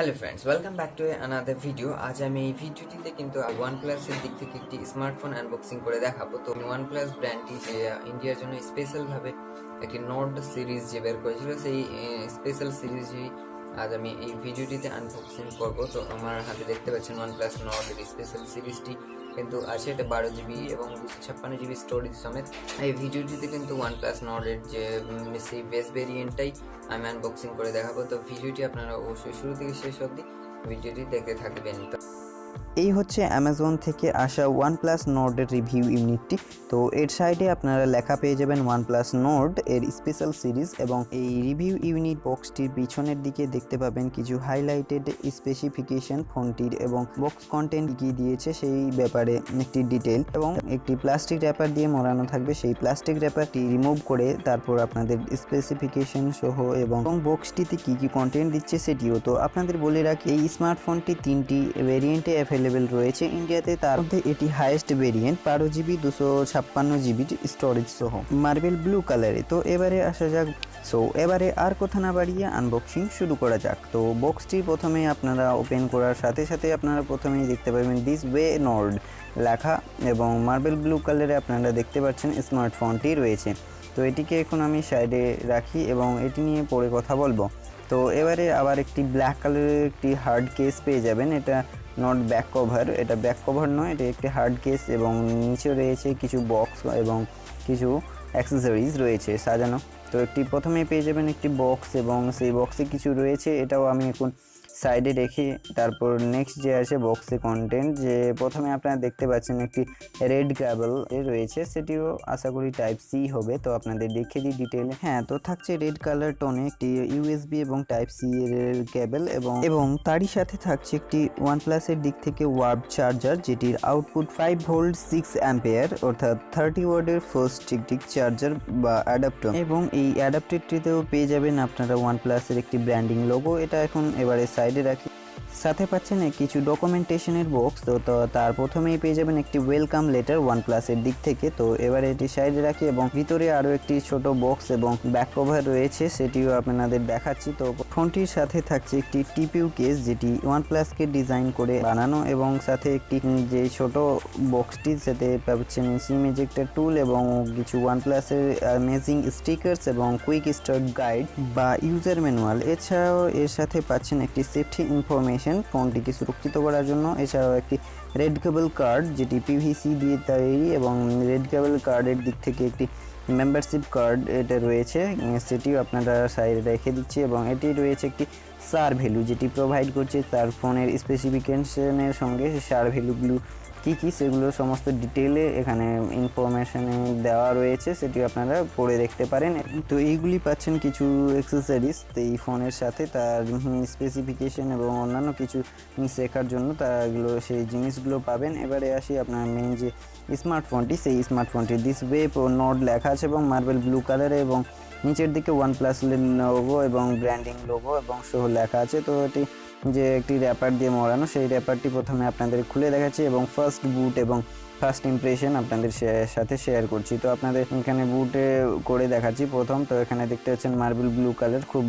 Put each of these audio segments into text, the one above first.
Hello friends, welcome back to another video. আজ আমি এই ভিডিওটিতে কিন্তু ওয়ানপ্লাসের দিক থেকে একটি স্মার্টফোন আনবক্সিং করে দেখাবো। তো ওয়ানপ্লাস ব্র্যান্ডটি যে ইন্ডিয়ার জন্য স্পেশালভাবে একটি নোট সিরিজ যে বের করেছিল, সেই স্পেশাল সিরিজই আজ আমি এই ভিডিওটিতে আনবক্সিং করব। তো আমার হাতে দেখতে পাচ্ছেন ওয়ানপ্লাস নোটের স্পেশাল সিরিজটি কিন্তু আছে, এটা 12 GB এবং 256 GB স্টোরেজ সমেত। এই ভিডিওটিতে কিন্তু ওয়ানপ্লাস নোটের যে সেই বেস ভেরিয়েন্টটাই আমি আনবক্সিং করে দেখাবো। তো ভিডিওটি আপনারা অবশ্যই শুরু থেকে শেষ অবধি ভিডিওটি দেখতে থাকবেন। এই হচ্ছে অ্যামাজন থেকে আসা ওয়ানপ্লাস নোটের রিভিউ ইউনিটটি। তো এর সাইডে আপনারা লেখা পেয়ে যাবেন ওয়ানপ্লাস নোট এর স্পেশাল সিরিজ, এবং এই রিভিউ ইউনিট বক্সটির পিছনের দিকে দেখতে পাবেন কিছু হাইলাইটেড স্পেসিফিকেশন ফোনটির এবং বক্স কন্টেন্ট কি দিয়েছে সেই ব্যাপারে একটি ডিটেল, এবং একটি প্লাস্টিক র্যাপার দিয়ে মোড়ানো থাকবে। সেই প্লাস্টিক র্যাপারটি রিমুভ করে তারপর আপনাদের স্পেসিফিকেশন সহ এবং বক্সটিতে কি কি কন্টেন্ট দিচ্ছে সেটিও। তো আপনাদের বলে রাখি, এই স্মার্টফোনটি 3টি ভেরিয়েন্টে অ্যাভেলেবেল রয়েছে ইন্ডিয়াতে। তার মধ্যে এটি highest variant 12GB 256GB storage সহ মার্বেল ব্লু কালারে। তো এবারে আসা যাক, এবারে আর কথা না বাড়িয়ে আনবক্সিং শুরু করা যাক। তো বক্সটি প্রথমে আপনারা ওপেন করার সাথে সাথে আপনারা প্রথমেই দেখতে পাবেন দিস ওয়ে নোট লেখা, এবং মার্বেল ব্লু কালারে আপনারা দেখতে পাচ্ছেন স্মার্টফোনটি রয়েছে। তো এটিকে এখন আমি সাইডে রাখি এবং এটি নিয়ে পরে কথা বলবো। তো এবারে আবার একটি ব্ল্যাক কালারের একটি হার্ড কেস পেয়ে যাবেন। এটা নট ব্যাক কভার, এটা ব্যাক কভার নয়, এটা একটি হার্ড কেস, এবং নিচে রয়েছে কিছু বক্স এবং কিছু অ্যাক্সেসরিজ রয়েছে সাজানো। তো প্রথমেই পেয়ে যাবেন একটি বক্স, এবং সেই বক্সে কিছু রয়েছে, এটাও আমি এখন সাইডে রেখে তারপর নেক্সট যে আছে বক্সে কন্টেন্ট। যে প্রথমে আপনারা দেখতে পাচ্ছেন একটি রেড কেবল রয়েছে, সেটিও আশা করি টাইপ সি হবে। তো আপনাদের দেখে দিই ডিটেলে। হ্যাঁ, তো থাকছে রেড কালার টোনে একটি ইউএসবি এবং টাইপ সি এর কেবল, এবং তারই সাথে থাকছে একটি ওয়ানপ্লাসের দিক থেকে ওয়ার্ড চার্জার, যেটির আউটপুট 5V 6A অর্থাৎ 30 ওয়াটের ফার্স্ট টিক চার্জার বা অ্যাডাপ্টার। এবং এই অ্যাডাপ্টারটিতেও পেয়ে যাবেন আপনারা ওয়ানপ্লাসের একটি ব্র্যান্ডিং লোগো। এটা এখন এবারে সাইডে রাখি। সাথে পাচ্ছেন কিছু ডকুমেন্টেশনের বক্স। তো তার প্রথমেই পেয়ে যাবেন একটি ওয়েলকাম লেটার ওয়ানপ্লাসের দিক থেকে। তো এবারে এটি সাইডে রাখি, এবং ভিতরে আরও একটি ছোট বক্স এবং ব্যাক কভার রয়েছে, সেটিও আপনাদের দেখাচ্ছি। তো ফোনটির সাথে থাকছে একটি টিপিউ কেস, যেটি ওয়ানপ্লাসকে ডিজাইন করে বানানো, এবং সাথে একটি যে ছোট বক্সটি সাথে পাচ্ছেন সিম এজেক্টর টুল এবং কিছু ওয়ানপ্লাসের অ্যামেজিং স্টিকার্স এবং কুইক স্টার্ট গাইড বা ইউজার ম্যানুয়াল। এছাড়াও এর সাথে পাচ্ছেন একটি সেফটি ইনফরমেশন ফোনটিকে সুরক্ষিত করার জন্য। এছাড়াও একটি রেড কেবল কার্ড, যেটি পিভিসি দিয়ে তৈরি, এবং রেড কেবল কার্ডের দিক থেকে একটি মেম্বারশিপ কার্ড এটা রয়েছে, সেটিও আপনারা সাইডে রেখে দিচ্ছি। এবং এটি রয়েছে একটি সার ভ্যালু, যেটি প্রোভাইড করছে তার ফোনের স্পেসিফিকেশনের সঙ্গে সার ভ্যালুগুলো কী কী সেগুলো সমস্ত ডিটেলে এখানে ইনফরমেশানে দেওয়া রয়েছে, সেটি আপনারা পড়ে দেখতে পারেন। তো এইগুলি পাচ্ছেন কিছু অ্যাক্সেসরিজ এই ফোনের সাথে, তার স্পেসিফিকেশন এবং অন্যান্য কিছু শেখার জন্য তাগুলো সেই জিনিসগুলো পাবেন। এবারে আসি আপনার মেইন যে স্মার্টফোনটি, সেই স্মার্টফোনটি দিস ওয়ে নোট লেখা আছে এবং মার্বেল ব্লু কালারে, এবং নিচের দিকে ওয়ানপ্লাস লোগো এবং ব্র্যান্ডিং লোগো এবং সহ লেখা আছে। তো এটি যে একটি র্যাপার দিয়ে মোড়ানো, সেই র্যাপারটি প্রথমে আপনাদের খুলে দেখাচ্ছি এবং ফার্স্ট বুট এবং ফার্স্ট ইমপ্রেশন আপনাদের সাথে শেয়ার করছি। তো আপনাদের এখানে বুটে করে দেখাচ্ছি প্রথম। তো এখানে দেখতে পাচ্ছেন মার্বেল ব্লু কালার, খুব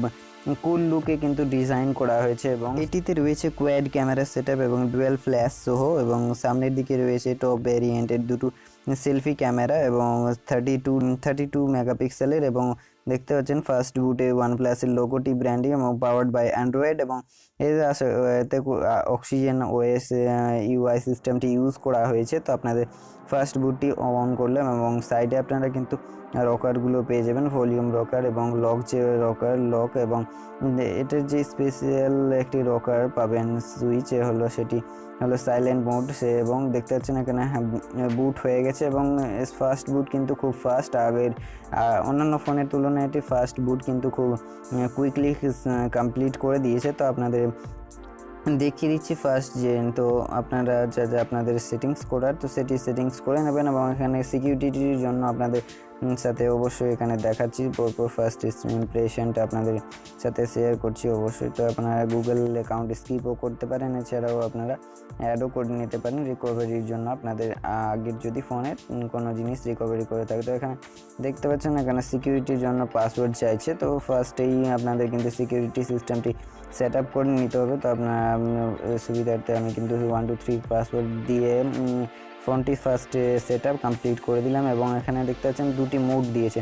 কুল লুকে কিন্তু ডিজাইন করা হয়েছে, এবং এটিতে রয়েছে কোয়াড ক্যামেরা সেটআপ এবং ডুয়েল ফ্ল্যাশ সহ, এবং সামনের দিকে রয়েছে টপ ভ্যারিয়েন্টের দুটো সেলফি ক্যামেরা এবং 32 মেগাপিক্সেলের, এবং দেখতে পাচ্ছেন ফার্স্ট বুটে ওয়ানপ্লাসের লোগোটি ব্র্যান্ডিং এবং পাওয়ার্ড বাই অ্যান্ড্রয়েড, এবং এতে অক্সিজেন ওএস ইউআই সিস্টেমটি ইউজ করা হয়েছে। তো আপনাদের ফার্স্ট বুটটি অন করলাম, এবং সাইডে আপনারা কিন্তু রকারগুলো পেয়ে যাবেন, ভলিউম রকার এবং লক যে রকার লক, এবং এটার যে স্পেশাল একটি রকার পাবেন সুইচ হলো, সেটি হলো সাইলেন্ট মোড এবং দেখতে পাচ্ছেন এখানে বুট হয়ে গেছে, এবং ফার্স্ট বুট কিন্তু খুব ফাস্ট, আগের অন্যান্য ফোনের তুলনায় এটি ফার্স্ট বুট কিন্তু খুব কুইকলি কমপ্লিট করে দিয়েছে। তো আপনাদের দেখিয়ে দিচ্ছি ফার্স্ট তো আপনারা যা আপনাদের সেটিংস করার, তো সেটি সেটিংস করে নেবেন, এবং এখানে সিকিউরিটির জন্য আপনাদের সাথে অবশ্যই এখানে দেখাচ্ছি, পরপর ফার্স্ট ইমপ্রেশনটা আপনাদের সাথে শেয়ার করছি। অবশ্যই তো আপনারা গুগল অ্যাকাউন্ট স্কিপও করতে পারেন, এছাড়াও আপনারা অ্যাডও করে নিতে পারেন রিকভারির জন্য আপনাদের আগের যদি ফোনের কোনো জিনিস রিকভারি করে থাকে। তো এখানে দেখতে পাচ্ছেন এখানে সিকিউরিটির জন্য পাসওয়ার্ড চাইছে। তো ফার্স্টেই আপনাদের কিন্তু সিকিউরিটি সিস্টেমটি সেট আপ করে নিতে হবে। তো আপনার সুবিধার্থে আমি কিন্তু 1 2 3 পাসওয়ার্ড দিয়ে ফোনটি ফার্স্টে সেট আপ কমপ্লিট করে দিলাম। এবং এখানে দেখতে পাচ্ছেন দুটি মোড দিয়েছে,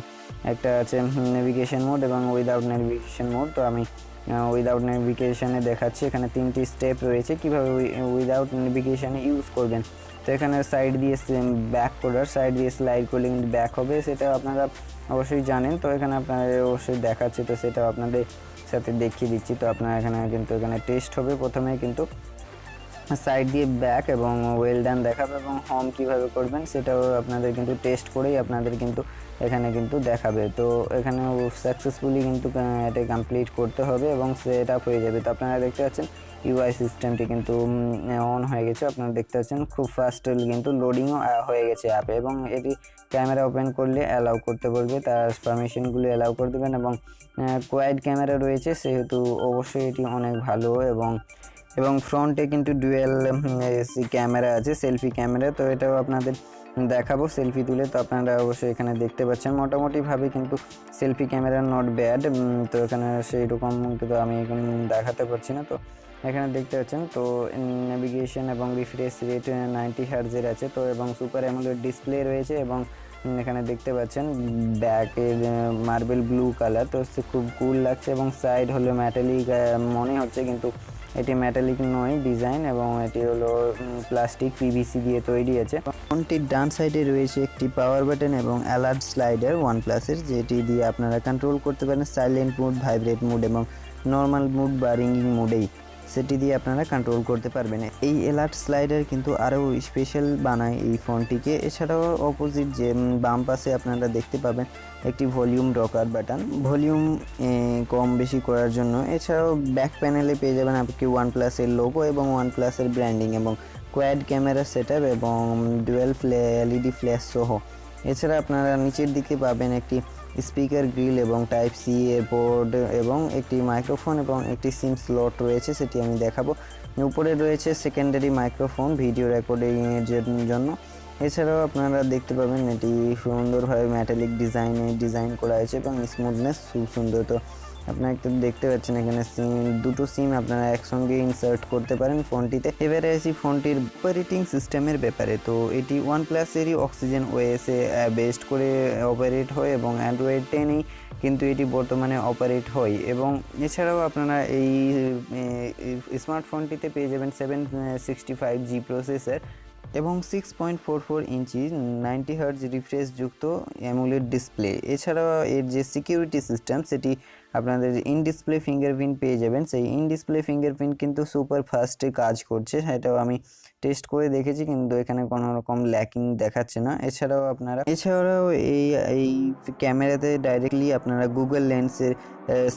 একটা আছে নেভিগেশন মোড এবং উইদাউট নেভিগেশন মোড। তো আমি উইদাউট নেভিগেশনে দেখাচ্ছি। এখানে 3টি স্টেপ রয়েছে কীভাবে উইদাউট নেভিগেশনে ইউজ করবেন। তো এখানে সাইড দিয়ে ব্যাক করার, সাইড দিয়ে স্লাইড করলে কিন্তু ব্যাক হবে, সেটা আপনারা অবশ্যই জানেন। তো এখানে আপনারা অবশ্যই দেখাচ্ছি, তো সেটা আপনাদের সাথে দেখিয়ে দিচ্ছি। তো আপনারা এখানে টেস্ট হবে, প্রথমে কিন্তু সাইড দিয়ে ব্যাক এবং ওয়েল ডান দেখাবে, এবং হোম কীভাবে করবেন সেটাও আপনাদের কিন্তু টেস্ট করেই আপনাদের কিন্তু এখানে কিন্তু দেখাবে। তো এখানে সাকসেসফুলি কিন্তু এটা কমপ্লিট করতে হবে এবং সেট আপ হয়ে যাবে। তো আপনারা দেখতে পাচ্ছেন ইউআই সিস্টেমটি কিন্তু অন হয়ে গেছে, আপনারা দেখতে পাচ্ছেন খুব ফাস্ট কিন্তু লোডিংও হয়ে গেছে অ্যাপে। এবং এটি ক্যামেরা ওপেন করলে অ্যালাউ করতে বলবে, তার পারমিশনগুলো অ্যালাউ করে দেবেন। এবং কোয়াইড ক্যামেরা রয়েছে সেহেতু অবশ্যই এটি অনেক ভালো। এবং ফ্রন্টে কিন্তু ডুয়েল ক্যামেরা আছে, সেলফি ক্যামেরা। তো এটাও আপনাদের দেখাবো সেলফি তুলে। তো আপনারা অবশ্যই এখানে দেখতে পাচ্ছেন মোটামুটিভাবে কিন্তু সেলফি ক্যামেরা নট ব্যাড। তো এখানে সেই রকম কিন্তু আমি এখন দেখাতে পারছি না। তো এখানে দেখতে পাচ্ছেন, তো নেভিগেশন এবং রিফ্রেশ রেট 90 হার্জের আছে। তো এবং সুপার অ্যামোলেড ডিসপ্লে রয়েছে। এবং এখানে দেখতে পাচ্ছেন ব্যাকের মার্বেল ব্লু কালার, তো খুব কুল লাগছে। এবং সাইড হলো মেটালিক মনে হচ্ছে, কিন্তু এটি মেটালিক নয় ডিজাইন, এবং এটি হলো প্লাস্টিক পিভিসি দিয়ে তৈরি আছে। ফোনটির ডান সাইডে রয়েছে একটি পাওয়ার বাটন এবং অ্যালার্ট স্লাইডার ওয়ানপ্লাসের, যেটি দিয়ে আপনারা কন্ট্রোল করতে পারেন সাইলেন্ট মোড, ভাইব্রেট মোড এবং নর্মাল মোড বা রিংিং মোডেই সেটি দিয়ে আপনারা কন্ট্রোল করতে পারবেন। এই অ্যালার্ট স্লাইডার কিন্তু আরও স্পেশাল বানায় এই ফোনটিকে। এছাড়াও অপোজিট যে বাম পাশে আপনারা দেখতে পাবেন একটি ভলিউম রকার বাটন, ভলিউম কম বেশি করার জন্য। এছাড়াও ব্যাক প্যানেলে পেয়ে যাবেন আপনি ওয়ানপ্লাসের লোগো এবং ওয়ানপ্লাসের ব্র্যান্ডিং, এবং কোয়াড ক্যামেরা সেটআপ এবং ডুয়েল এলইডি ফ্ল্যাশ সহ। এছাড়া আপনারা নিচের দিকে পাবেন একটি স্পিকার গ্রিল এবং টাইপ সি পোর্ট এবং একটি মাইক্রোফোন এবং একটি সিম স্লট রয়েছে, সেটি আমি দেখাবো। উপরে রয়েছে সেকেন্ডারি মাইক্রোফোন ভিডিও রেকর্ডিংয়ের জন্য। এছাড়াও আপনারা দেখতে পাবেন এটি সুন্দরভাবে মেটালিক ডিজাইন করা হয়েছে এবং স্মুথনেস খুব সুন্দর। তো আপনারা একটু দেখতে পাচ্ছেন এখানে দুটো সিম আপনারা একসঙ্গে ইনসার্ট করতে পারেন ফোনটিতে। এবারে আসি ফোনটির অপারেটিং সিস্টেমের ব্যাপারে। তো এটি ওয়ানপ্লাসেরই অক্সিজেন ওএসে বেস্ট করে অপারেট হয় এবং অ্যান্ড্রয়েড 10এই কিন্তু এটি বর্তমানে অপারেট হয়। এবং এছাড়াও আপনারা এই স্মার্টফোনটিতে পেয়ে যাবেন 765G প্রসেসর এবং 6.44 ইঞ্চি 90 হার্জ রিফ্রেশ যুক্ত অ্যামোলেড ডিসপ্লে। এছাড়াও এর যে সিকিউরিটি সিস্টেম সেটি আপনাদের ইন ডিসপ্লে ফিঙ্গারপ্রিন্ট পেয়ে যাবেন। সেই ইন ডিসপ্লে ফিঙ্গারপ্রিন্ট কিন্তু সুপার ফাস্টে কাজ করছে, সেটাও আমি টেস্ট করে দেখেছি, কিন্তু এখানে কোনো রকম ল্যাকিং দেখাচ্ছে না। এছাড়াও এই ক্যামেরাতে ডাইরেক্টলি আপনারা গুগল লেন্সের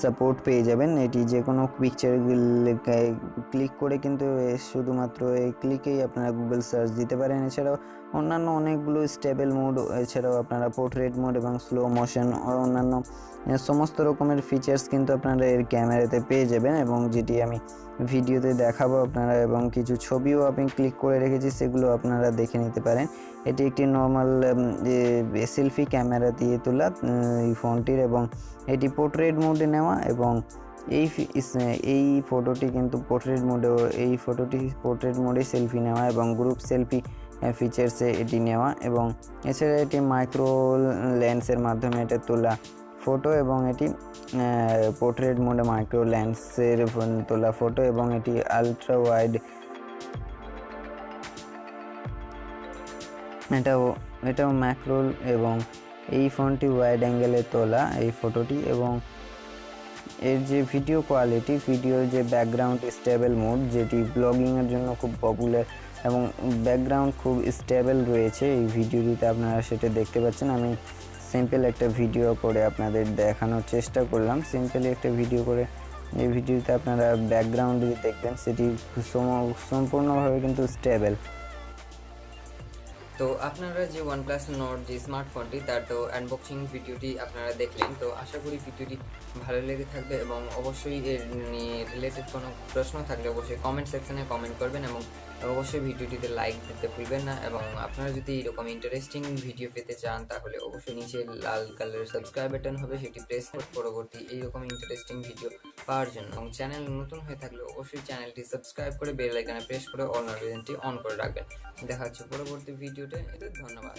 সাপোর্ট পেয়ে যাবেন। এটি যে কোনো পিকচার ক্লিক করে কিন্তু শুধুমাত্র এই ক্লিকেই আপনারা গুগল সার্চ দিতে পারেন। এছাড়াও অন্যান্য অনেকগুলো স্টেবল মোড, এছাড়াও আপনারা পোর্ট্রেট মোড এবং স্লো মোশন অন্যান্য সমস্ত রকমের ফিচার্স কিন্তু আপনারা এর ক্যামেরাতে পেয়ে যাবেন, এবং যেটি আমি ভিডিওতে দেখাবো আপনারা, এবং কিছু ছবিও আমি ক্লিক করে রেখেছি সেগুলো আপনারা দেখে নিতে পারেন। এটি একটি নর্মাল সেলফি ক্যামেরা দিয়ে তোলা এই ফোনটির, এবং এটি পোর্ট্রেট মোডে নেওয়া, এবং এই ফটোটি কিন্তু পোর্ট্রেট মোডে সেলফি নেওয়া এবং গ্রুপ সেলফি ফিচার্সে এটি নেওয়া। এবং এছাড়া এটি মাইক্রো লেন্সের মাধ্যমে এটা তোলা ফটো, এবং এটি পোর্ট্রেট মোডে মাইক্রো লেন্সের তোলা ফটো, এবং এটি আলট্রা ওয়াইড, এটাও ম্যাক্রো, এবং এই ফোনটি ওয়াইড অ্যাঙ্গেলে তোলা এই ফটোটি। এবং এর যে ভিডিও কোয়ালিটি, ভিডিওর যে ব্যাকগ্রাউন্ড স্টেবল মোড, যেটি ব্লগিংয়ের জন্য খুব পপুলার, এবং ব্যাকগ্রাউন্ড খুব স্টেবল রয়েছে এই ভিডিওটিতে, আপনারা সেটা দেখতে পাচ্ছেন। আমি সিম্পল একটা ভিডিও করে আপনাদের দেখানোর চেষ্টা করলাম। সিম্পলি একটা ভিডিও করে এই ভিডিওতে আপনারা ব্যাকগ্রাউন্ড যে দেখবেন সেটি সম্পূর্ণভাবে কিন্তু স্টেবল। তো তো আপনারা যে OnePlus Nord যে স্মার্টফোনটি তার তো আনবক্সিং ভিডিওটি আপনারা দেখলেন, তো আশা করি ভিডিওটি ভালো লেগে থাকবে এবং অবশ্যই এর নিয়ে রিলেটেড কোনো প্রশ্ন থাকলে অবশ্যই কমেন্ট সেকশনে কমেন্ট করবেন এবং অবশ্যই ভিডিওটিতে লাইক দিতে ভুলবেন না। এবং আপনারা যদি এরকম ইন্টারেস্টিং ভিডিও পেতে চান তাহলে অবশ্যই নিচে লাল কালারের সাবস্ক্রাইব বাটন হবে, সেটি প্রেস করে পরবর্তী এইরকম ইন্টারেস্টিং ভিডিও পাওয়ার জন্য। এবং চ্যানেল নতুন হয়ে থাকলে অবশ্যই চ্যানেলটি সাবস্ক্রাইব করে বেল আইকনে প্রেস করে অল নোটিফিকেশনটি অন করে রাখবেন। দেখা হচ্ছে পরবর্তী ভিডিওতে। ধন্যবাদ।